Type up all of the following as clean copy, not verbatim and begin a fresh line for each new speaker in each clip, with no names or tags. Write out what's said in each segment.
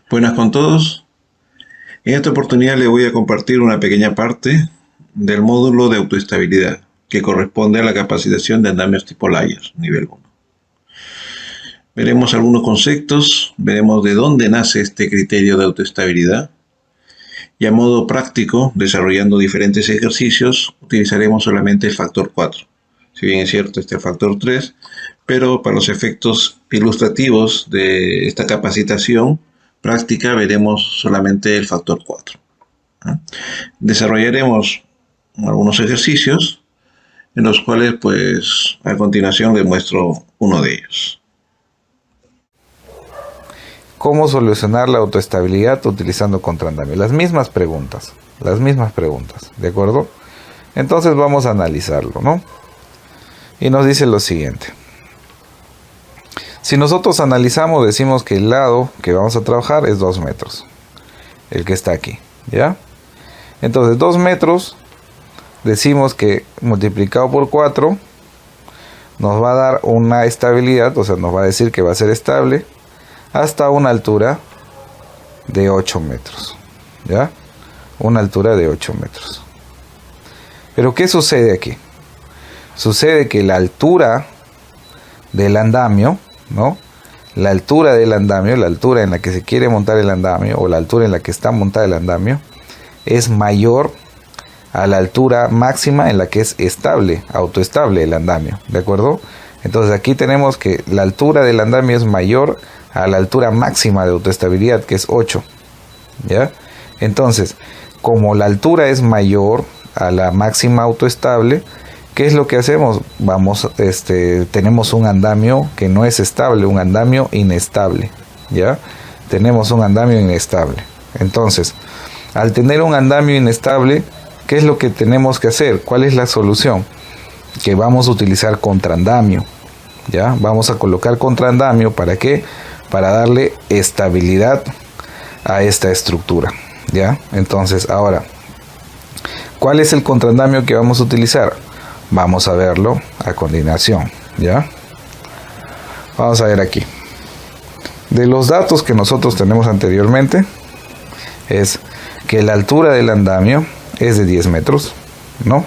Buenas con todos. En esta oportunidad les voy a compartir una pequeña parte del módulo de autoestabilidad que corresponde a la capacitación de andamios tipo Layer, nivel 1. Veremos algunos conceptos, veremos de dónde nace este criterio de autoestabilidad y a modo práctico, desarrollando diferentes ejercicios, utilizaremos solamente el factor 4. Si bien es cierto, este es el factor 3, pero para los efectos ilustrativos de esta capacitación práctica veremos solamente el factor 4. Desarrollaremos algunos ejercicios en los cuales pues a continuación les muestro uno de ellos.
¿Cómo solucionar la autoestabilidad utilizando contraandamio? Las mismas preguntas, ¿de acuerdo? Entonces vamos a analizarlo, ¿no? Y nos dice lo siguiente. Si nosotros analizamos, decimos que el lado que vamos a trabajar es 2 metros. El que está aquí, ¿ya? Entonces 2 metros, decimos que multiplicado por 4 nos va a dar una estabilidad, o sea, nos va a decir que va a ser estable hasta una altura de 8 metros, ¿ya? Una altura de 8 metros. Pero ¿qué sucede aquí? Sucede que la altura del andamio, ¿no? La altura del andamio, la altura en la que se quiere montar el andamio o la altura en la que está montada el andamio es mayor a la altura máxima en la que es estable, autoestable el andamio, ¿de acuerdo? Entonces aquí tenemos que la altura del andamio es mayor a la altura máxima de autoestabilidad, que es 8, ¿ya? Entonces, como la altura es mayor a la máxima autoestable, ¿qué es lo que hacemos? Tenemos un andamio que no es estable, un andamio inestable, ¿ya? Tenemos un andamio inestable. Entonces, al tener un andamio inestable, ¿qué es lo que tenemos que hacer? ¿Cuál es la solución? Que vamos a utilizar contraandamio, ¿ya? Vamos a colocar contraandamio, ¿para qué? Para darle estabilidad a esta estructura, ¿ya? Entonces, ahora, ¿cuál es el contraandamio que vamos a utilizar? Vamos a verlo a continuación, ¿ya? Vamos a ver aquí. De los datos que nosotros tenemos anteriormente, es que la altura del andamio es de 10 metros, ¿no?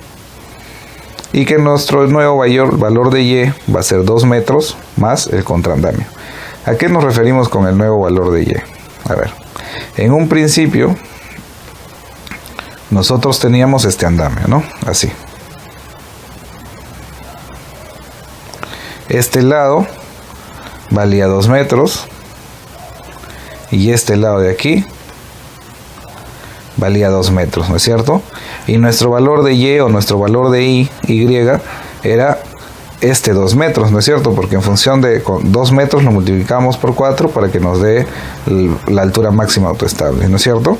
Y que nuestro nuevo valor de Y va a ser 2 metros más el contraandamio. ¿A qué nos referimos con el nuevo valor de Y? A ver, en un principio nosotros teníamos este andamio, ¿no? Así. Este lado valía 2 metros y este lado de aquí valía 2 metros, ¿no es cierto? Y nuestro valor de Y o nuestro valor de Y era este 2 metros, ¿no es cierto? Porque en función de con 2 metros lo multiplicamos por 4 para que nos dé la altura máxima autoestable, ¿no es cierto?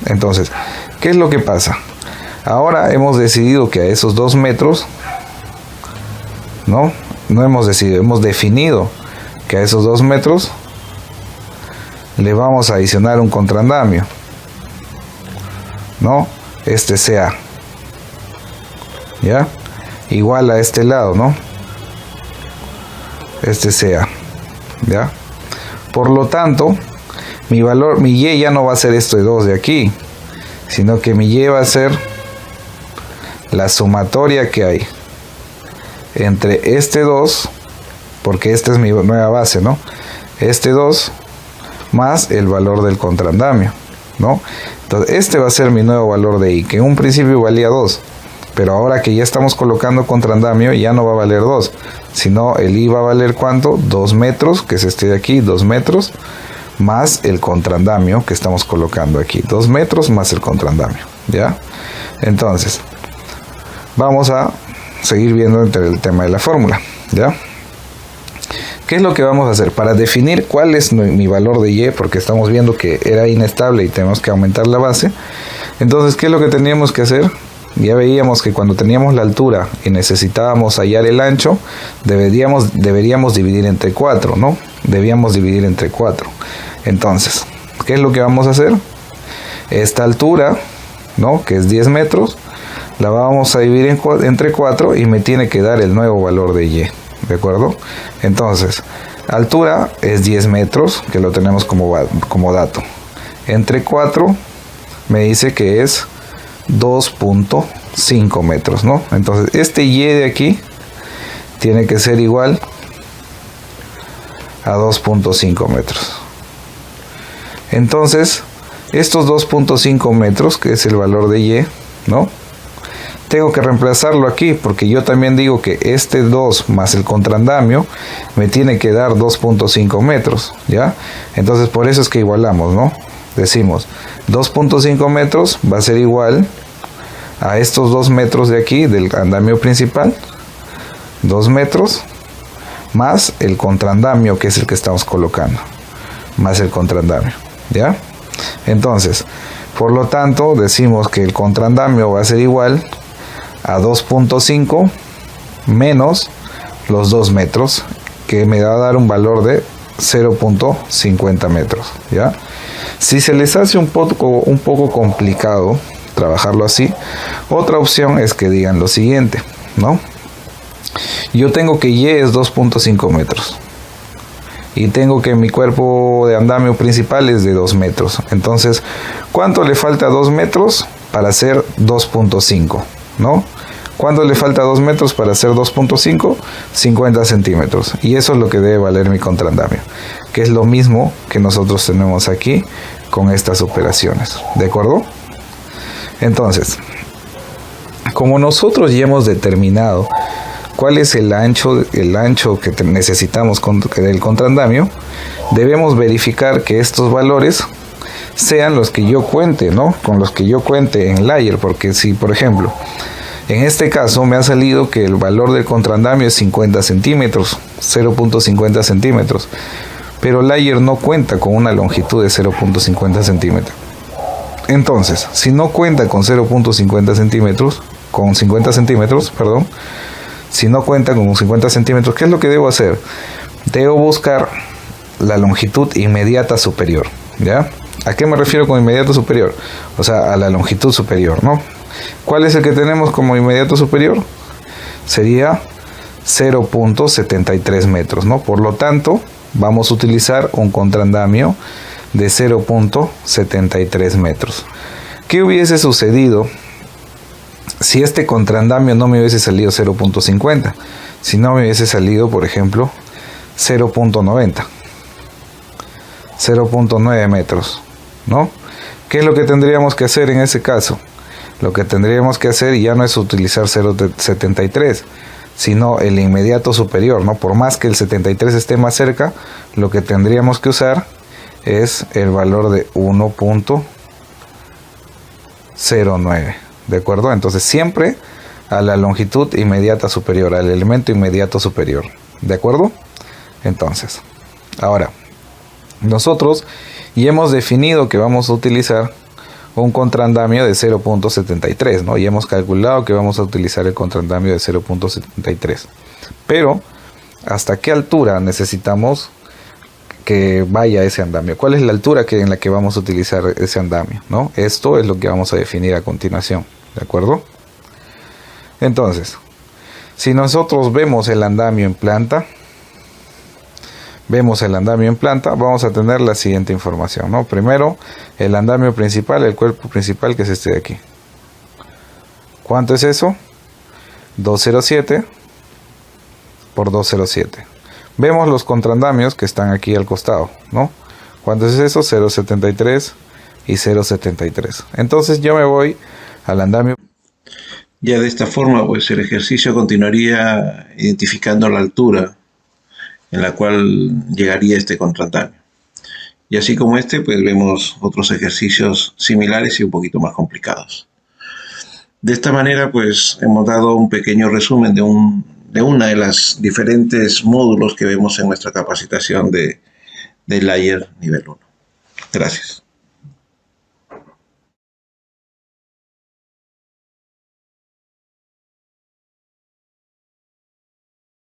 Entonces, ¿qué es lo que pasa? Ahora hemos decidido que a esos 2 metros, no hemos decidido, hemos definido que a esos 2 metros le vamos a adicionar un contraandamio, ¿no? Este sea, ¿ya? Igual a este lado, ¿no? Este sea, ¿ya? Por lo tanto, mi Y ya no va a ser esto de 2 de aquí, sino que mi Y va a ser la sumatoria que hay entre este 2, porque esta es mi nueva base, ¿no? Este 2 más el valor del contraandamio, ¿no? Entonces este va a ser mi nuevo valor de Y, que en un principio valía 2, pero ahora que ya estamos colocando contraandamio ya no va a valer 2, sino el Y va a valer ¿cuánto? 2 metros, que es este de aquí, 2 metros, más el contraandamio que estamos colocando aquí, 2 metros más el contraandamio, ¿ya? Entonces, vamos a seguir viendo entre el tema de la fórmula, ¿ya? ¿Qué es lo que vamos a hacer? Para definir cuál es mi valor de Y, porque estamos viendo que era inestable y tenemos que aumentar la base. Entonces, ¿qué es lo que teníamos que hacer? Ya veíamos que cuando teníamos la altura y necesitábamos hallar el ancho, deberíamos dividir entre 4, ¿no? Debíamos dividir entre 4. Entonces, ¿qué es lo que vamos a hacer? Esta altura, ¿no? Que es 10 metros, la vamos a dividir entre 4 y me tiene que dar el nuevo valor de Y, ¿de acuerdo? Entonces, altura es 10 metros, que lo tenemos como dato. entre 4 me dice que es 2.5 metros, ¿no? Entonces este Y de aquí tiene que ser igual a 2.5 metros. Entonces estos 2.5 metros, que es el valor de Y, ¿no? Tengo que reemplazarlo aquí, porque yo también digo que este 2 más el contrandamio me tiene que dar 2.5 metros, ¿ya? Entonces por eso es que igualamos, ¿no? Decimos 2.5 metros va a ser igual a estos 2 metros de aquí del andamio principal, 2 metros más el contrandamio, que es el que estamos colocando, más el contrandamio, ¿ya? Entonces, por lo tanto, decimos que el contrandamio va a ser igual a 2.5 menos los 2 metros, que me va a dar un valor de 0.50 metros, ¿ya? Si se les hace un poco complicado trabajarlo así, otra opción es que digan lo siguiente, ¿no? Yo tengo que Y es 2.5 metros y tengo que mi cuerpo de andamio principal es de 2 metros. Entonces, ¿cuánto le falta a 2 metros para hacer 2.5? ¿No? ¿Cuánto le falta a 2 metros para hacer 2.5? 50 centímetros. Y eso es lo que debe valer mi contrandamio, que es lo mismo que nosotros tenemos aquí con estas operaciones. ¿De acuerdo? Entonces, como nosotros ya hemos determinado cuál es el ancho que necesitamos del contrandamio, debemos verificar que estos valores sean los que yo cuente, ¿no? Con los que yo cuente en layer, porque si, por ejemplo, en este caso me ha salido que el valor del contrandamio es 50 centímetros, 0.50 centímetros, pero layer no cuenta con una longitud de 0.50 centímetros. Entonces, si no cuenta con 0.50 centímetros, con 50 centímetros, perdón, si no cuenta con 50 centímetros, ¿qué es lo que debo hacer? Debo buscar la longitud inmediata superior, ¿ya? ¿A qué me refiero con inmediato superior? O sea, a la longitud superior, ¿no? ¿Cuál es el que tenemos como inmediato superior? Sería 0.73 metros, ¿no? Por lo tanto, vamos a utilizar un contrandamio de 0.73 metros. ¿Qué hubiese sucedido si este contrandamio no me hubiese salido 0.50? Si no me hubiese salido, por ejemplo, 0.90, 0.9 metros, ¿no? ¿Qué es lo que tendríamos que hacer en ese caso? Lo que tendríamos que hacer ya no es utilizar 0.73, sino el inmediato superior, ¿no? Por más que el 73 esté más cerca, lo que tendríamos que usar es el valor de 1.09, ¿de acuerdo? Entonces siempre a la longitud inmediata superior, al elemento inmediato superior, ¿de acuerdo? Entonces, ahora, nosotros ya hemos definido que vamos a utilizar un contrandamio de 0.73, ¿no? Y hemos calculado que vamos a utilizar el contrandamio de 0.73. Pero, ¿hasta qué altura necesitamos que vaya ese andamio? ¿Cuál es la altura en la que vamos a utilizar ese andamio, ¿no? Esto es lo que vamos a definir a continuación, ¿de acuerdo? Entonces, si nosotros vemos el andamio en planta, vamos a tener la siguiente información, ¿no? Primero, el andamio principal, el cuerpo principal, que es este de aquí. ¿Cuánto es eso? 207 por 207. Vemos los contrandamios que están aquí al costado, ¿no? ¿Cuánto es eso? 0.73 y 0.73. Entonces yo me voy al andamio.
Ya de esta forma, pues el ejercicio continuaría identificando la altura en la cual llegaría este contrandamio. Y así como este, pues vemos otros ejercicios similares y un poquito más complicados. De esta manera, pues hemos dado un pequeño resumen de una de las diferentes módulos que vemos en nuestra capacitación de Layer nivel 1. Gracias.